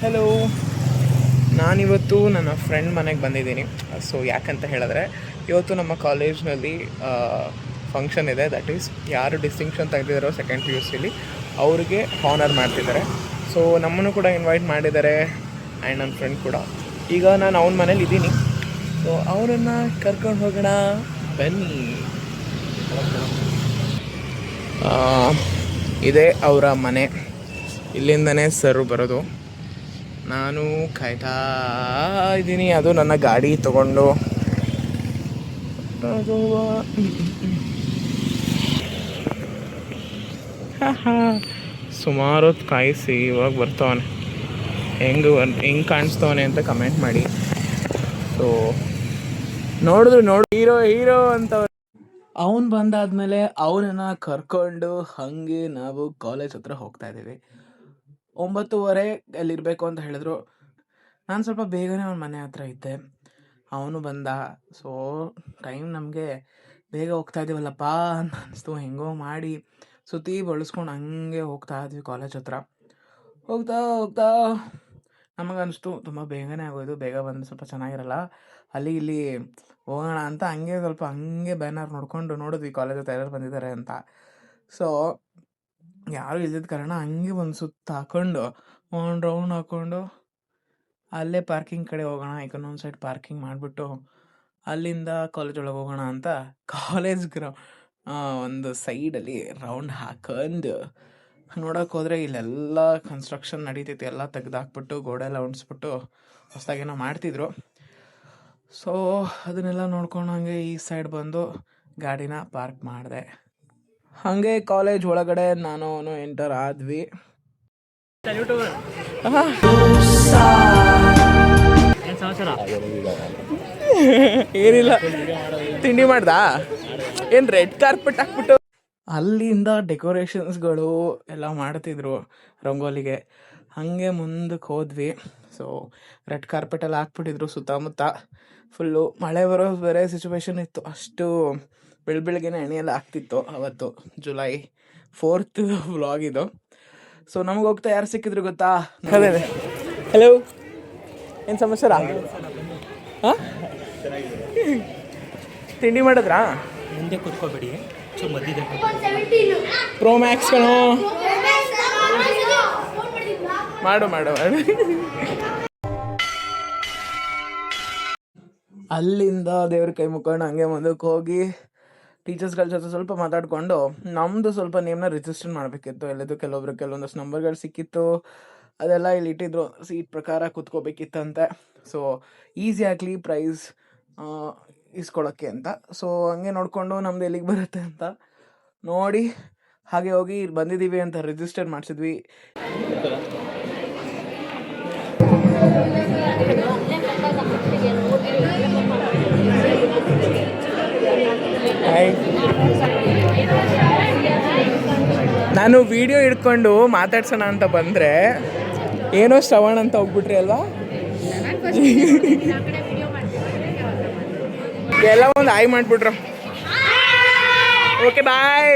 Hello, ನಾನಿವತ್ತು ನನ್ನ friend ಮನೆಗೆ ಬಂದಿದ್ದೀನಿ. ಸೊ ಯಾಕಂತ ಹೇಳಿದ್ರೆ ಇವತ್ತು ನಮ್ಮ ಕಾಲೇಜ್ನಲ್ಲಿ ಫಂಕ್ಷನ್ ಇದೆ. ದಟ್ ಈಸ್ ಯಾರು ಡಿಸ್ಟಿಂಕ್ಷನ್ ತೆಗೆದಿದ್ದಾರೋ ಸೆಕೆಂಡ್ ಪಿ ಯು ಸಿಲಿ ಅವ್ರಿಗೆ ಹಾನರ್ ಮಾಡ್ತಿದ್ದಾರೆ. ಸೊ ನಮ್ಮನ್ನು ಕೂಡ ಇನ್ವೈಟ್ ಮಾಡಿದ್ದಾರೆ ಆ್ಯಂಡ್ ನನ್ನ ಫ್ರೆಂಡ್ ಕೂಡ. ಈಗ ನಾನು ಅವನ ಮನೇಲಿ ಇದ್ದೀನಿ. ಸೊ ಅವರನ್ನು ಕರ್ಕೊಂಡು ಹೋಗೋಣ ಬನ್ನಿ. ಇದೇ ಅವರ ಮನೆ. ಇಲ್ಲಿಂದನೇ ಸರ್ ಬರೋದು. ನಾನು ಕಾಯ್ತಾ ಇದ್ದೀನಿ, ಅದು ನನ್ನ ಗಾಡಿ ತಗೊಂಡು. ಸುಮಾರು ಹೊತ್ತು ಕಾಯಿಸಿ ಇವಾಗ ಬರ್ತವನೆ. ಹೆಂಗೆ ಕಾಣಿಸ್ತವನೆ ಅಂತ ಕಮೆಂಟ್ ಮಾಡಿ. ಸೊ ನೋಡು ಹೀರೋ ಅಂತ. ಅವನು ಬಂದಾದ್ಮೇಲೆ ಅವನನ್ನು ಕರ್ಕೊಂಡು ಹಾಗೆ ನಾವು ಕಾಲೇಜ್ ಹತ್ರ ಹೋಗ್ತಾ ಇದ್ದೀವಿ. 9:30 ಅಲ್ಲಿರಬೇಕು ಅಂತ ಹೇಳಿದ್ರು. ನಾನು ಸ್ವಲ್ಪ ಬೇಗನೆ ಅವನ ಮನೆ ಹತ್ರ ಇದ್ದೆ. ಅವನು ಬಂದ. ಸೊ ಟೈಮ್ ನಮಗೆ ಬೇಗ ಹೋಗ್ತಾ ಇದ್ದೀವಲ್ಲಪ್ಪ ಅಂತ ಅನಿಸ್ತು. ಹೆಂಗೋ ಮಾಡಿ ಸುತ್ತಿ ಬಳಸ್ಕೊಂಡು ಹಂಗೆ ಹೋಗ್ತಾ ಇದ್ವಿ ಕಾಲೇಜ್ ಹತ್ರ. ಹೋಗ್ತಾ ನಮಗನ್ನಿಸ್ತು ತುಂಬ ಬೇಗನೆ ಆಗೋದು. ಬೇಗ ಬಂದು ಸ್ವಲ್ಪ ಚೆನ್ನಾಗಿರಲ್ಲ, ಅಲ್ಲಿ ಇಲ್ಲಿ ಹೋಗೋಣ ಅಂತ ಹಂಗೆ ಬ್ಯಾನರ್ ನೋಡಿದ್ವಿ ಕಾಲೇಜ್ ಹತ್ರ ಯಾರು ಬಂದಿದ್ದಾರೆ ಅಂತ. ಸೊ ಯಾರು ಇಲ್ದಿದ್ದ ಕಾರಣ ಹಂಗೆ ಒಂದು ಸುತ್ತ ಹಾಕ್ಕೊಂಡು ಒಂದು ರೌಂಡ್ ಹಾಕ್ಕೊಂಡು ಅಲ್ಲೇ ಪಾರ್ಕಿಂಗ್ ಕಡೆ ಹೋಗೋಣ, ಇನ್ನೊಂದು ಸೈಡ್ ಪಾರ್ಕಿಂಗ್ ಮಾಡಿಬಿಟ್ಟು ಅಲ್ಲಿಂದ ಕಾಲೇಜ್ ಒಳಗೆ ಹೋಗೋಣ ಅಂತ ಕಾಲೇಜ್ ಒಂದು ಸೈಡಲ್ಲಿ ರೌಂಡ್ ಹಾಕೊಂಡು ನೋಡೋಕೆ ಹೋದರೆ ಇಲ್ಲೆಲ್ಲ ಕನ್ಸ್ಟ್ರಕ್ಷನ್ ನಡೀತೈತಿ. ಎಲ್ಲ ತೆಗ್ದಾಕ್ಬಿಟ್ಟು ಗೋಡೆ ಎಲ್ಲ ಹೊಂಡಿಸ್ಬಿಟ್ಟು ಹೊಸದಾಗೇನೋ ಮಾಡ್ತಿದ್ರು. ಸೊ ಅದನ್ನೆಲ್ಲ ನೋಡ್ಕೊಂಡು ಹಂಗೆ ಈ ಸೈಡ್ ಬಂದು ಗಾಡಿನ ಪಾರ್ಕ್ ಮಾಡಿದೆ. ಹಾಗೆ ಕಾಲೇಜ್ ಒಳಗಡೆ ನಾನು ಎಂಟರ್ ಆದ್ವಿ. ಏನಿಲ್ಲ, ತಿಂಡಿ ಮಾಡ್ದಾ? ಏನು ರೆಡ್ ಕಾರ್ಪೆಟ್ ಹಾಕ್ಬಿಟ್ಟು ಅಲ್ಲಿಂದ ಡೆಕೋರೇಷನ್ಸ್ಗಳು ಎಲ್ಲ ಮಾಡ್ತಿದ್ರು ರಂಗೋಲಿಗೆ. ಹಾಗೆ ಮುಂದಕ್ಕೆ ಹೋದ್ವಿ. ಸೊ ರೆಡ್ ಕಾರ್ಪೆಟೆಲ್ಲ ಹಾಕ್ಬಿಟ್ಟಿದ್ರು ಸುತ್ತಮುತ್ತ. ಫುಲ್ಲು ಮಳೆ ಬರೋ ಬೇರೆ ಸಿಚುವೇಶನ್ ಇತ್ತು. ಅಷ್ಟು ಬೆಳಗ್ಗೆನೇ ಎಣ್ಣೆ ಎಲ್ಲ ಆಗ್ತಿತ್ತು. ಅವತ್ತು July 4th ವ್ಲಾಗ್ ಇದು. ಸೊ ನಮಗೆ ಹೋಗ್ತಾ ಯಾರು ಸಿಕ್ಕಿದ್ರು ಗೊತ್ತಾ? ಅದೇ ಹಲೋ, ಏನು ಸಮಾಚಾರ? ಹಾಂ, ತಿಂಡಿ ಮಾಡಿದ್ರಾ? ಮುಂದೆ ಕೂತ್ಕೋಬೇಡಿ, ಪ್ರೋ ಮ್ಯಾಕ್ಸ್ ಕಣೋ. ಮಾಡು ಅಲ್ಲಿಂದ ದೇವ್ರ ಕೈ ಮುಕ್ಕೊಂಡು ಹಂಗೆ ಮುಂದಕ್ಕೆ ಹೋಗಿ ಟೀಚರ್ಸ್ಗಳ ಜೊತೆ ಸ್ವಲ್ಪ ಮಾತಾಡಿಕೊಂಡು ನಮ್ಮದು ಸ್ವಲ್ಪ ನೇಮ್ನ ರಿಜಿಸ್ಟರ್ ಮಾಡಬೇಕಿತ್ತು. ಎಲ್ಲದು ಕೆಲವೊಂದಷ್ಟು ನಂಬರ್ಗಳು ಸಿಕ್ಕಿತ್ತು. ಅದೆಲ್ಲ ಇಲ್ಲಿ ಇಟ್ಟಿದ್ರು. ಸೀಟ್ ಪ್ರಕಾರ ಕೂತ್ಕೋಬೇಕಿತ್ತಂತೆ. ಸೊ ಈಸಿ ಆಗಲಿ ಪ್ರೈಸ್ ಇಸ್ಕೊಳ್ಳೋಕ್ಕೆ ಅಂತ. ಸೊ ಹಂಗೆ ನೋಡಿಕೊಂಡು ನಮ್ದು ಎಲ್ಲಿಗೆ ಬರುತ್ತೆ ಅಂತ ನೋಡಿ ಹಾಗೆ ಹೋಗಿ ಬಂದಿದ್ದೀವಿ ಅಂತ ರಿಜಿಸ್ಟರ್ ಮಾಡಿಸಿದ್ವಿ. ನಾನು ವಿಡಿಯೋ ಹಿಡ್ಕೊಂಡು ಮಾತಾಡ್ಸೋಣ ಅಂತ ಬಂದರೆ ಏನೋ ಶ್ರವಣ್ ಅಂತ ಹೋಗ್ಬಿಟ್ರಿ ಅಲ್ವಾ? ಎಲ್ಲ ಒಂದು ಆಯ್ ಮಾಡಿಬಿಟ್ರು. Okay bye.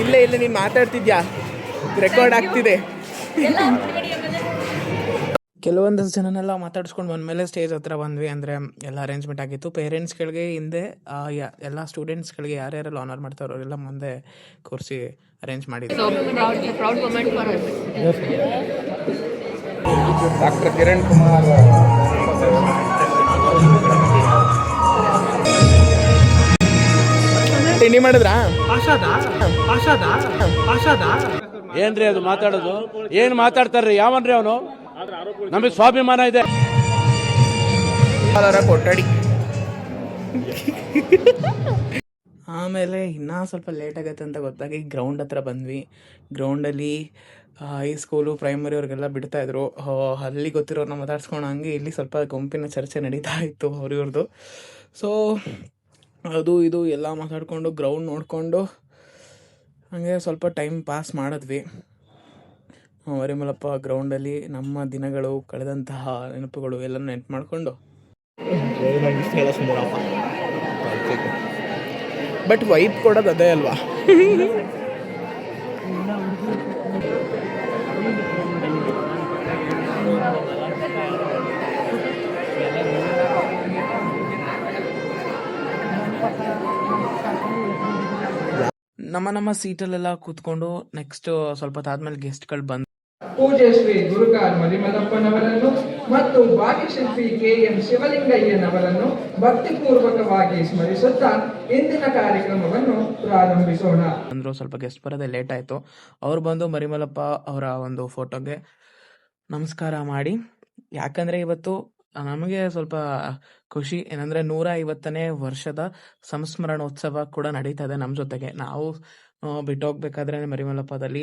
ಇಲ್ಲ ನೀನು ಮಾತಾಡ್ತಿದ್ಯಾ, ರೆಕಾರ್ಡ್ ಆಗ್ತಿದೆ. ಕೆಲವೊಂದಷ್ಟು ಜನನೆಲ್ಲ ಮಾತಾಡ್ಸ್ಕೊಂಡು ಬಂದಮೇಲೆ ಸ್ಟೇಜ್ ಹತ್ರ ಬಂದ್ವಿ. ಅಂದರೆ ಎಲ್ಲ ಅರೇಂಜ್ಮೆಂಟ್ ಆಗಿತ್ತು. ಪೇರೆಂಟ್ಸ್ಗಳಿಗೆ ಹಿಂದೆ ಎಲ್ಲ ಸ್ಟೂಡೆಂಟ್ಸ್ಗಳಿಗೆ ಯಾರ್ಯಾರೆಲ್ಲ ಆನರ್ ಮಾಡ್ತಾರೋ ಅವರೆಲ್ಲ ಮುಂದೆ ಕೂರಿಸಿ ಅರೇಂಜ್ ಮಾಡಿದ್ರು. ಡಾಕ್ಟರ್ ಕಿರಣ್ ಕುಮಾರ್ ತಿಂಡಿ ಮಾಡಿದ್ರಾ? ಏನ್ರಿ ಅದು ಮಾತಾಡೋದು? ಏನ್ ಮಾತಾಡ್ತಾರ್ರಿ? ಯಾವನ್ರಿ ಅವನು? ನಮಗೆ ಸ್ವಾಭಿಮಾನ ಇದೆ. ಕೊಠಡಿ ಆಮೇಲೆ ಇನ್ನೂ ಸ್ವಲ್ಪ ಲೇಟ್ ಆಗತ್ತೆ ಅಂತ ಗೊತ್ತಾಗಿ ಗ್ರೌಂಡ್ ಹತ್ರ ಬಂದ್ವಿ. ಗ್ರೌಂಡಲ್ಲಿ ಹೈಸ್ಕೂಲು ಪ್ರೈಮರಿ ಅವ್ರಿಗೆಲ್ಲ ಬಿಡ್ತಾಯಿದ್ರು. ಅಲ್ಲಿ ಗೊತ್ತಿರೋರನ್ನ ಮಾತಾಡ್ಸ್ಕೊಂಡು ಹಂಗೆ ಇಲ್ಲಿ ಸ್ವಲ್ಪ ಗುಂಪಿನ ಚರ್ಚೆ ನಡೀತಾ ಇತ್ತು ಅವ್ರಿವ್ರದ್ದು. ಸೊ ಅದು ಇದು ಎಲ್ಲ ಮಾತಾಡಿಕೊಂಡು ಗ್ರೌಂಡ್ ನೋಡಿಕೊಂಡು ಹಾಗೆ ಸ್ವಲ್ಪ ಟೈಮ್ ಪಾಸ್ ಮಾಡಿದ್ವಿ. ಮರಿಮಲಪ್ಪ ಗ್ರೌಂಡಲ್ಲಿ ನಮ್ಮ ದಿನಗಳು ಕಳೆದಂತಹ ನೆನಪುಗಳು ಎಲ್ಲ ನೆನಪು ಮಾಡಿಕೊಂಡು ಬಟ್ ವೈಬ್ ಕೊಡೋದು ಅದೇ ಅಲ್ವಾ. ನಮ್ಮ ಸೀಟಲ್ಲೆಲ್ಲ ಕೂತ್ಕೊಂಡು ನೆಕ್ಸ್ಟ್ ಸ್ವಲ್ಪ ಹೊತ್ತಾದ್ಮೇಲೆ ಗೆಸ್ಟ್ಗಳು ಬಂದು ಪೂಜ್ಯ ಶ್ರೀ ಗುರುಕಾರ್ ಮರಿಮಲ್ಲಪ್ಪನವರನ್ನು ಮತ್ತು ಭಾಗ್ಯಶಿಲ್ಪಿ KM ಶಿವಲಿಂಗಯ್ಯನವರನ್ನು ಭಕ್ತಿಪೂರ್ವಕವಾಗಿ ಸ್ಮರಿಸುತ್ತಾ ಇಂದಿನ ಕಾರ್ಯಕ್ರಮವನ್ನು ಪ್ರಾರಂಭಿಸೋಣ. ಅಂದ್ರು ಸ್ವಲ್ಪ ಗೆಸ್ಟ್ ಬರೋದೇ ಲೇಟ್ ಆಯ್ತು. ಅವ್ರು ಬಂದು ಮರಿಮಲ್ಲಪ್ಪ ಅವರ ಒಂದು ಫೋಟೋಗೆ ನಮಸ್ಕಾರ ಮಾಡಿ, ಯಾಕಂದ್ರೆ ಇವತ್ತು ನಮಗೆ ಸ್ವಲ್ಪ ಖುಷಿ ಏನಂದ್ರೆ 150ನೇ ವರ್ಷದ ಸಂಸ್ಮರಣೋತ್ಸವ ಕೂಡ ನಡೀತಾ ಇದೆ ನಮ್ಮ ಜೊತೆಗೆ. ನಾವು ಬಿಟ್ಟೋಗ್ಬೇಕಾದ್ರೆ ಮರಿಮಲ್ಲಪ್ಪದಲ್ಲಿ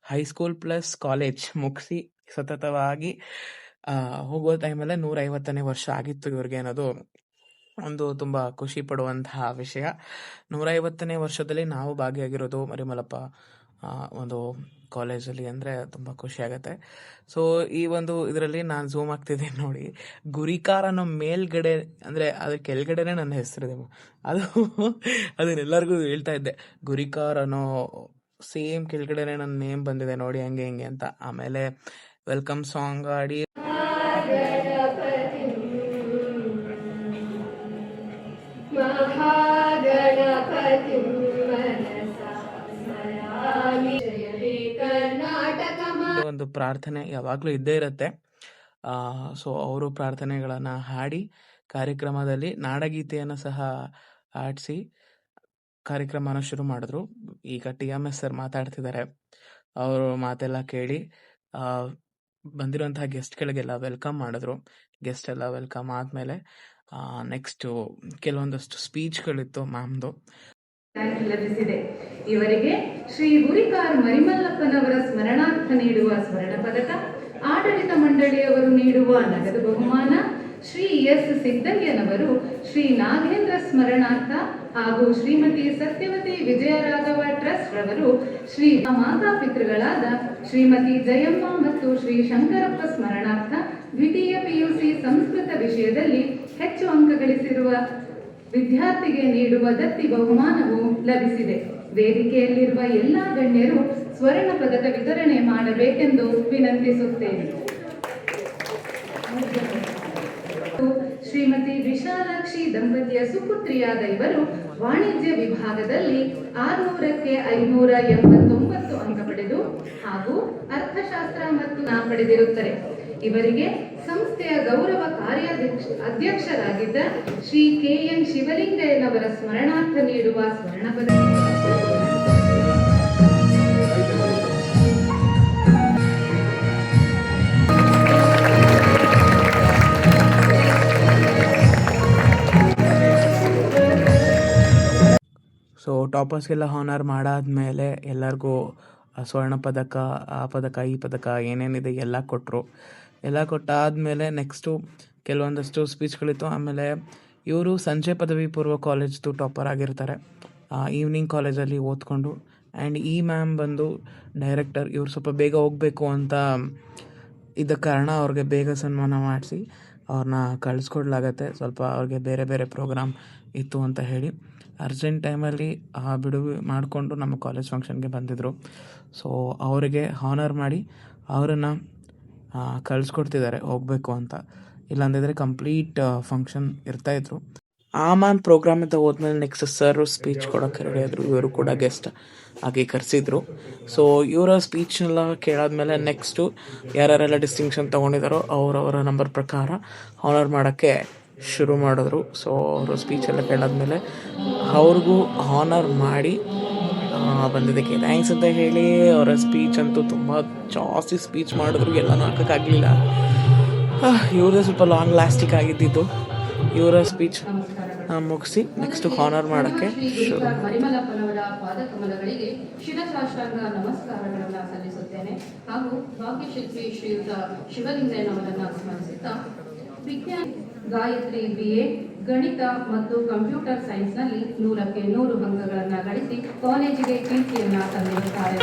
ಹೈಸ್ಕೂಲ್ ಪ್ಲಸ್ ಕಾಲೇಜ್ ಮುಗಿಸಿ ಸತತವಾಗಿ ಹೋಗುವ ಟೈಮಲ್ಲೇ 150ನೇ ವರ್ಷ ಆಗಿತ್ತು ಇವ್ರಿಗೆ ಅನ್ನೋದು ಒಂದು ತುಂಬ ಖುಷಿ ಪಡುವಂತಹ ವಿಷಯ. 150ನೇ ವರ್ಷದಲ್ಲಿ ನಾವು ಭಾಗಿಯಾಗಿರೋದು ಮರಿಮಲ್ಲಪ್ಪ ಒಂದು ಕಾಲೇಜಲ್ಲಿ ಅಂದರೆ ತುಂಬ ಖುಷಿ ಆಗುತ್ತೆ. ಸೊ ಈ ಒಂದು ಇದರಲ್ಲಿ ನಾನು ಝೂಮ್ ಆಗ್ತಿದ್ದೀನಿ ನೋಡಿ, ಗುರಿಕಾರ್ ಅನ್ನೋ ಮೇಲ್ಗಡೆ ಅಂದರೆ ಅದ್ರ ಕೆಳಗಡೆನೆ ನನ್ನ ಹೆಸರಿದೆ. ಅದನ್ನೆಲ್ಲರಿಗೂ ಹೇಳ್ತಾ ಇದ್ದೆ, ಗುರಿಕಾರ್ ಅನ್ನೋ ಸೇಮ್ ಕೆಳಗಡೆನೆ ನನ್ನ ನೇಮ್ ಬಂದಿದೆ ನೋಡಿ, ಹಂಗೆ ಹಿಂಗೆ ಅಂತ. ಆಮೇಲೆ ವೆಲ್ಕಮ್ ಸಾಂಗ್ ಆಡಿ ಒಂದು ಪ್ರಾರ್ಥನೆ ಯಾವಾಗಲೂ ಇದ್ದೇ ಇರುತ್ತೆ. ಸೊ ಅವರು ಪ್ರಾರ್ಥನೆಗಳನ್ನು ಹಾಡಿ ಕಾರ್ಯಕ್ರಮದಲ್ಲಿ ನಾಡಗೀತೆಯನ್ನು ಸಹ ಹಾಡಿಸಿ ಕಾರ್ಯಕ್ರಮನ ಶುರು ಮಾಡಿದ್ರು. ಈಗ TMS ಸರ್ ಮಾತಾಡ್ತಿದ್ದಾರೆ, ಅವರು ಮಾತೆಲ್ಲ ಕೇಳಿ ಬಂದಿರುವಂತಹ ಗೆಸ್ಟ್ಗಳಿಗೆಲ್ಲ ವೆಲ್ಕಮ್ ಮಾಡಿದ್ರು. ಗೆಸ್ಟ್ ಎಲ್ಲ ವೆಲ್ಕಮ್ ಆದಮೇಲೆ ನೆಕ್ಸ್ಟು ಕೆಲವೊಂದಷ್ಟು ಸ್ಪೀಚ್ಗಳಿತ್ತು ಮ್ಯಾಮ್ದು. ಲಭಿಸಿದೆ. ಇವರಿಗೆ ಶ್ರೀ ಗುರಿಕಾರ್ ಮರಿಮಲ್ಲಪ್ಪನವರ ಸ್ಮರಣಾರ್ಥ ನೀಡುವ ಸ್ವರ್ಣ ಪದಕ, ಆಡಳಿತ ಮಂಡಳಿಯವರು ನೀಡುವ ನಗದು ಬಹುಮಾನ, ಶ್ರೀ S ಸಿದ್ದಯ್ಯನವರು ಶ್ರೀ ನಾಗೇಂದ್ರ ಸ್ಮರಣಾರ್ಥ ಹಾಗೂ ಶ್ರೀಮತಿ ಸತ್ಯವತಿ ವಿಜಯರಾಘವ ಟ್ರಸ್ಟ್ ರವರು ಶ್ರೀ ಮಾತಾಪಿತೃಗಳಾದ ಶ್ರೀಮತಿ ಜಯಮ್ಮ ಮತ್ತು ಶ್ರೀ ಶಂಕರಪ್ಪ ಸ್ಮರಣಾರ್ಥ ದ್ವಿತೀಯ PUC ಸಂಸ್ಕೃತ ವಿಷಯದಲ್ಲಿ ಹೆಚ್ಚು ಅಂಕ ಗಳಿಸಿರುವ ವಿದ್ಯಾರ್ಥಿಗೆ ನೀಡುವ ದತ್ತಿ ಬಹುಮಾನವು ಲಭಿಸಿದೆ. ವೇದಿಕೆಯಲ್ಲಿರುವ ಎಲ್ಲಾ ಗಣ್ಯರು ಸ್ವರ್ಣ ಪದಕ ವಿತರಣೆ ಮಾಡಬೇಕೆಂದು ವಿನಂತಿಸುತ್ತೇನೆ. ಶ್ರೀಮತಿ ವಿಶಾಲಾಕ್ಷಿ ದಂಪತಿಯ ಸುಪುತ್ರಿಯಾದ ಇವರು ವಾಣಿಜ್ಯ ವಿಭಾಗದಲ್ಲಿ 600ಕ್ಕೆ 589 ಅಂಕ ಪಡೆದು ಹಾಗೂ ಅರ್ಥಶಾಸ್ತ್ರ ಮತ್ತು ಪಡೆದಿರುತ್ತಾರೆ. ಇವರಿಗೆ ಸಂಸ್ಥೆಯ ಗೌರವ ಅಧ್ಯಕ್ಷರಾಗಿದ್ದ ಶ್ರೀ KN ಶಿವಲಿಂಗಯ್ಯನವರ ಸ್ಮರಣಾರ್ಥ ನೀಡುವ ಸ್ವರ್ಣ ಪದಕ. ಸೊ ಟಾಪರ್ಸ್ಗೆಲ್ಲ ಹಾನರ್ ಮಾಡಾದ್ಮೇಲೆ ಎಲ್ಲರಿಗೂ ಸ್ವರ್ಣ ಪದಕ, ಆ ಪದಕ, ಈ ಪದಕ ಏನೇನಿದೆ ಎಲ್ಲ ಕೊಟ್ಟರು. ಎಲ್ಲ ಕೊಟ್ಟಾದಮೇಲೆ ನೆಕ್ಸ್ಟು ಕೆಲವೊಂದಷ್ಟು ಸ್ಪೀಚ್ಗಳಿತ್ತು. ಆಮೇಲೆ ಇವರು ಸಂಜೆ ಪದವಿ ಪೂರ್ವ ಕಾಲೇಜ್ದು ಟಾಪರ್ ಆಗಿರ್ತಾರೆ, ಈವ್ನಿಂಗ್ ಕಾಲೇಜಲ್ಲಿ ಓದ್ಕೊಂಡು. ಆ್ಯಂಡ್ ಈ ಮ್ಯಾಮ್ ಬಂದು ಡೈರೆಕ್ಟರ್. ಇವ್ರು ಸ್ವಲ್ಪ ಬೇಗ ಹೋಗಬೇಕು ಅಂತ ಇದ್ದ ಕಾರಣ ಅವ್ರಿಗೆ ಬೇಗ ಸನ್ಮಾನ ಮಾಡಿಸಿ ಅವ್ರನ್ನ ಕಳಿಸ್ಕೊಡ್ಲಾಗತ್ತೆ. ಸ್ವಲ್ಪ ಅವ್ರಿಗೆ ಬೇರೆ ಬೇರೆ ಪ್ರೋಗ್ರಾಮ್ ಇತ್ತು ಅಂತ ಹೇಳಿ ಅರ್ಜೆಂಟ್ ಟೈಮಲ್ಲಿ ಬಿಡುವು ಮಾಡಿಕೊಂಡು ನಮ್ಮ ಕಾಲೇಜ್ ಫಂಕ್ಷನ್ಗೆ ಬಂದಿದ್ದರು. ಸೊ ಅವರಿಗೆ ಹಾನರ್ ಮಾಡಿ ಅವರನ್ನು ಕಳಿಸ್ಕೊಡ್ತಿದ್ದಾರೆ ಹೋಗಬೇಕು ಅಂತ. ಇಲ್ಲಾಂದಿದ್ರೆ ಕಂಪ್ಲೀಟ್ ಫಂಕ್ಷನ್ ಇರ್ತಾಯಿದ್ರು. ಆ ಮ್ಯಾಮ್ ಪ್ರೋಗ್ರಾಮಿಂದ ಹೋದ್ಮೇಲೆ ನೆಕ್ಸ್ಟ್ ಸರ್ ಸ್ಪೀಚ್ ಕೊಡೋಕ್ಕೆ ರೆಡಿ ಆದರು. ಇವರು ಕೂಡ ಗೆಸ್ಟ್ ಆಗಿ ಕರೆಸಿದ್ರು. ಸೊ ಇವರ ಸ್ಪೀಚ್ನೆಲ್ಲ ಕೇಳಾದ್ಮೇಲೆ ನೆಕ್ಸ್ಟು ಯಾರ್ಯಾರೆಲ್ಲ ಡಿಸ್ಟಿಂಕ್ಷನ್ ತೊಗೊಂಡಿದ್ದಾರೋ ಅವರವರ ನಂಬರ್ ಪ್ರಕಾರ ಹಾನರ್ ಮಾಡೋಕ್ಕೆ ಶುರು ಮಾಡಿದ್ರು. ಸೊ ಅವರು ಸ್ಪೀಚೆಲ್ಲ ಕೇಳಾದ್ಮೇಲೆ ಅವ್ರಿಗೂ ಹಾನರ್ ಮಾಡಿ ಬಂದಿದ್ದಕ್ಕೆ ಥ್ಯಾಂಕ್ಸ್ ಅಂತ ಹೇಳಿ ಅವರ ಸ್ಪೀಚ್ ಅಂತೂ ತುಂಬ ಜಾಸ್ತಿ ಸ್ಪೀಚ್ ಮಾಡಿದ್ರು, ಎಲ್ಲನೂ ಹಾಕೋಕ್ಕಾಗಲಿಲ್ಲ. ಇವ್ರದ್ದೇ ಸ್ವಲ್ಪ ಲಾಂಗ್ ಲಾಸ್ಟಿಕ್ ಆಗಿದ್ದಿದ್ದು. ಇವರ ಸ್ಪೀಚ್ ಮುಗಿಸಿ ನೆಕ್ಸ್ಟ್ ಹಾನರ್ ಮಾಡೋಕ್ಕೆ ಶುರು. ಮರಿಮಲ್ಲಪ್ಪನವರ ಪಾದಕಮಲಗಳಿಗೆ ಶಿರಸಾಷ್ಟಾಂಗ ನಮಸ್ಕಾರಗಳನ್ನು ಸಲ್ಲಿಸುತ್ತೇನೆ ಹಾಗೂ ಭಾಗ್ಯಶಿಲ್ಪಿ ಶ್ರೀಯುತ ಶಿವಲಿಂಗಯ್ಯನವರನ್ನು ಸ್ಮರಿಸುತ್ತಾ ವಿಜ್ಞಾನ ಗಾಯತ್ರಿ BA ಗಣಿತ ಮತ್ತು ಕಂಪ್ಯೂಟರ್ ಸೈನ್ಸ್ನಲ್ಲಿ 100ಕ್ಕೆ 100 ಅಂಕಗಳನ್ನು ಗಳಿಸಿ ಕಾಲೇಜಿಗೆ ಕೀರ್ತಿಯನ್ನು ತಂದಿರುತ್ತಾರೆ.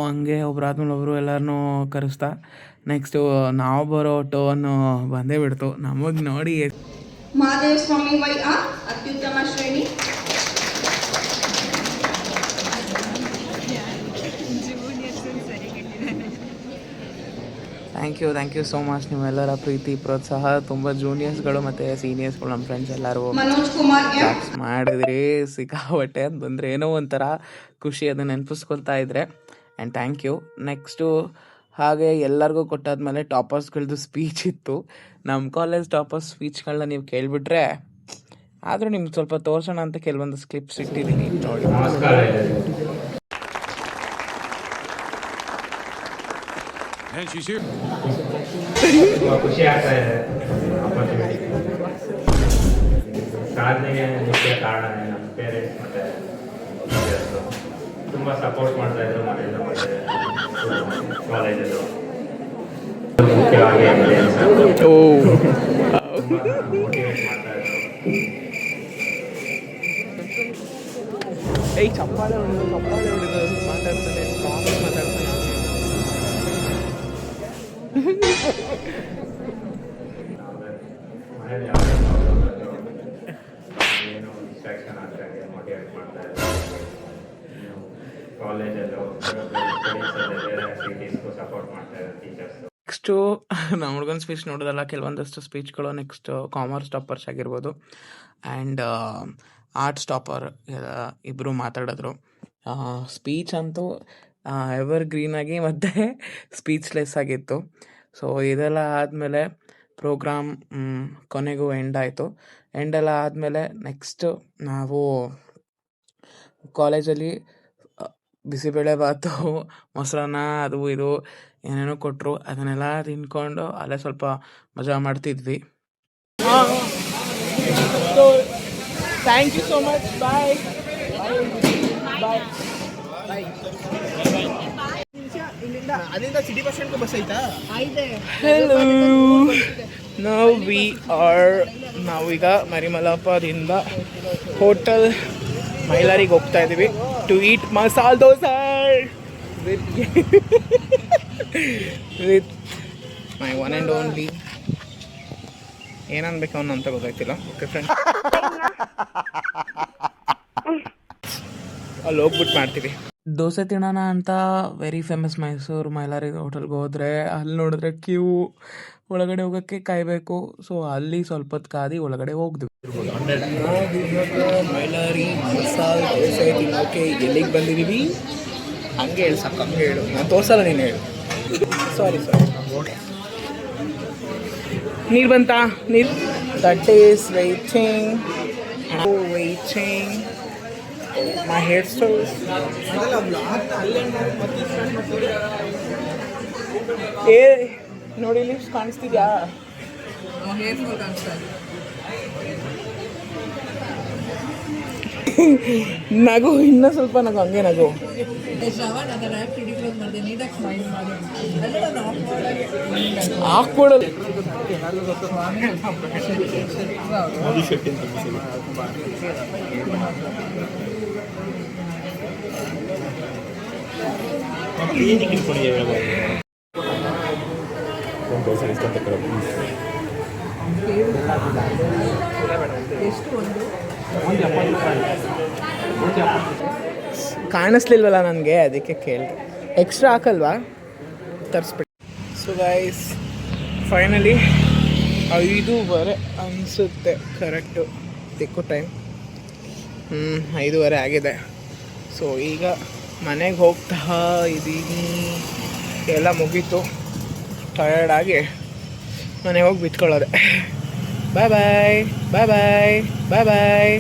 ಹಂಗೆ ಒಬ್ರಾದ್ಮೇಲೆ ಒಬ್ಬರು ಎಲ್ಲರನ್ನೂ ಕರೆಸ್ತಾ ನೆಕ್ಸ್ಟು ನಾವು ಬರೋ ಟೋನು ಬಂದೇ ಬಿಡ್ತು. ನಮಗೆ ನೋಡಿ ಮಹಾದೇವ ಸ್ವಾಮಿ ವೈ ಅತ್ಯುತ್ತಮ ಶ್ರೇಣಿ. Thank you so much. ನಿಮ್ಮೆಲ್ಲರ ಪ್ರೀತಿ ಪ್ರೋತ್ಸಾಹ ತುಂಬ ಜೂನಿಯರ್ಸ್ಗಳು ಮತ್ತು ಸೀನಿಯರ್ಸ್ಗಳು ನಮ್ಮ ಫ್ರೆಂಡ್ಸ್ ಎಲ್ಲರೂ ಮನೋಜ್ ಕುಮಾರ್ ಎಂ. ಚಾಟ್ಸ್ ಮಾಡಿದ್ರಿ ಸಿಕ್ಕಾಬಟ್ಟೆ ಅಂತ ಬಂದರೆ ಏನೋ ಒಂಥರ ಖುಷಿ, ಅದನ್ನು ನೆನಪಿಸ್ಕೊಳ್ತಾ ಇದ್ರೆ. And thank you. ನೆಕ್ಸ್ಟು ಹಾಗೆ ಎಲ್ಲರಿಗೂ ಕೊಟ್ಟಾದ್ಮೇಲೆ ಟಾಪರ್ಸ್ಗಳದ್ದು ಸ್ಪೀಚ್ ಇತ್ತು. ನಮ್ಮ ಕಾಲೇಜ್ ಟಾಪರ್ಸ್ ಸ್ಪೀಚ್ಗಳನ್ನ ನೀವು ಕೇಳಿಬಿಟ್ರೆ, ಆದರೂ ನಿಮ್ಗೆ ಸ್ವಲ್ಪ ತೋರಿಸೋಣ ಅಂತ ಕೆಲವೊಂದು ಕ್ಲಿಪ್ಸ್ ಇಟ್ಟಿದ್ದೀನಿ ನೋಡಿ. ನಮಸ್ಕಾರ. ತುಂಬ ಖುಷಿ ಆಗ್ತಾ ಇದೆ. ಆಪರ್ಚುನಿಟಿ ಸಾಧನೆಗೆ ಮುಖ್ಯ ಕಾರಣ ನಮ್ಮ ಪೇರೆಂಟ್ಸ್ ಮತ್ತು ಟೀಚರ್ಸು ತುಂಬ ಸಪೋರ್ಟ್ ಮಾಡ್ತಾ ಇದ್ರು ಮನೆಯಿಂದ ಮತ್ತು ಕಾಲೇಜಲ್ಲೂ ಮುಖ್ಯವಾಗಿ ಮೋಟಿವೇಟ್ ಮಾಡ್ತಾ ಇದ್ರು. ಚಪ್ಪಾಳೆ ಹೊಡೆದು ಮಾತಾಡ್ತಾನೆ ಮಾತಾಡ್ತಾನೆ ಮನೇಲಿ ಏನು ಡಿಸ್ಟ್ರಾಕ್ಷನ್ ಆಗ್ತಾಗೆ ಮೋಟಿವೇಟ್ ಮಾಡ್ತಾ ಇದ್ದಾರೆ. ಕಾಲೇಜಲ್ಲೂ ಸ್ಟಡೀಸಲ್ಲಿ ಬೇರೆ ಆಕ್ಟಿವಿಟೀಸ್ಗೂ ಸಪೋರ್ಟ್ ಮಾಡ್ತಾ ಇದ್ದಾರೆ ಟೀಚರ್ಸ್. ನೆಕ್ಸ್ಟು ನಮ್ಮ ಹುಡುಗನ ಸ್ಪೀಚ್ ನೋಡೋದಲ್ಲ, ಕೆಲವೊಂದಷ್ಟು ಸ್ಪೀಚ್ಗಳು ನೆಕ್ಸ್ಟ್ ಕಾಮರ್ಸ್ ಟಾಪರ್ಸ್ ಆಗಿರ್ಬೋದು ಆ್ಯಂಡ್ ಆರ್ಟ್ಸ್ ಟಾಪರ್ ಇಬ್ಬರು ಮಾತಾಡಿದ್ರು. ಸ್ಪೀಚ್ ಅಂತೂ ಎವರ್ ಗ್ರೀನಾಗಿ ಮತ್ತು ಸ್ಪೀಚ್ಲೆಸ್ ಆಗಿತ್ತು. ಸೊ ಇದೆಲ್ಲ ಆದಮೇಲೆ ಪ್ರೋಗ್ರಾಮ್ ಕೊನೆಗೂ ಎಂಡ್ ಆಯಿತು. ಎಂಡೆಲ್ಲ ಆದಮೇಲೆ ನೆಕ್ಸ್ಟು ನಾವು ಕಾಲೇಜಲ್ಲಿ ಬಿಸಿಬೇಳೆ ಭಾತು, ಮೊಸರನ್ನ, ಅದು ಇದು ಏನೇನೋ ಕೊಟ್ಟರು. ಅದನ್ನೆಲ್ಲ ತಿನ್ಕೊಂಡು ಅಲ್ಲೇ ಸ್ವಲ್ಪ ಮಜಾ ಮಾಡ್ತಿದ್ವಿ. Thank you so much. Bye bye. Hello, ನಾವೀಗ ಮರಿಮಲ್ಲಪ್ಪದಿಂದ ಹೋಟೆಲ್ ಮೈಲಾರಿಗೆ ಹೋಗ್ತಾ ಇದ್ದೀವಿ to eat masala dosa with my one and only. ಏನನ್ಬೇಕು ಅವನು ಅಂತ ಗೊತ್ತಾಗ್ತಿಲ್ಲ. ಓಕೆ ಫ್ರೆಂಡ್, ಅಲ್ಲಿ ಹೋಗ್ಬಿಟ್ಟು ಮಾಡ್ತೀವಿ. ದೋಸೆ ತಿನ್ನೋಣ ಅಂತ ವೆರಿ ಫೇಮಸ್ ಮೈಸೂರು ಮೈಲಾರಿ ಹೋಟೆಲ್ಗೆ ಹೋದರೆ ಅಲ್ಲಿ ನೋಡಿದ್ರೆ ಕ್ಯೂ, ಒಳಗಡೆ ಹೋಗೋಕ್ಕೆ ಕಾಯಬೇಕು. ಸೊ ಅಲ್ಲಿ ಸ್ವಲ್ಪ ಹೊತ್ತು ಕಾದಿ ಒಳಗಡೆ ಹೋಗ್ದು. ಮೈಲಾರಿ ಮಸಾಲೆ ದೋಸೆ ತಿನ್ನೋಕೆ ಎಲ್ಲಿಗೆ ಬಂದಿದ್ದೀವಿ ಹಂಗೆ ಹೇಳಿ ಸಾಕು, ಹಂಗೆ ಹೇಳು, ನಾನು ತೋರಿಸಲ್ಲ, ನೀನು ಹೇಳು. ಸಾರಿ ನೀರು ಬಂತಾ? ನೀರು that is waiting my hairstyles. ಏ ನೋಡಿ, ಲಿಪ್ಸ್ ಕಾಣಿಸ್ತಿದ್ಯಾ? ನಗು, ಇನ್ನೂ ಸ್ವಲ್ಪ ನಗು, ಹಂಗೆ ನಗು. ಹಾಕ್ಬಿಡೋದು. ಕಾಣಿಸ್ಲಿಲ್ವಲ್ಲ ನನಗೆ, ಅದಕ್ಕೆ ಕೇಳಿದೆ. ಎಕ್ಸ್ಟ್ರಾ ಹಾಕಲ್ವಾ? ತರಿಸ್ಬಿಟ್ಟು. ಸೊ ಗೈಸ್, ಫೈನಲಿ 5:30 ಅನಿಸುತ್ತೆ ಕರೆಕ್ಟು, ತಿಕ್ಕು ಟೈಮ್. 5:30 ಆಗಿದೆ. ಸೊ ಈಗ ಮನೆಗೆ ಹೋಗ್ತಾ ಇದ್ದೀನಿ. ಎಲ್ಲ ಮುಗೀತು, ಟಯರ್ಡಾಗಿ ಮನೆಗೆ ಹೋಗಿ ಬಿತ್ಕೊಳ್ಳೋದೆ. ಬಾಯ್ ಬಾಯ್ ಬಾಯ್ ಬಾಯ್ ಬಾಯ್ ಬಾಯ್.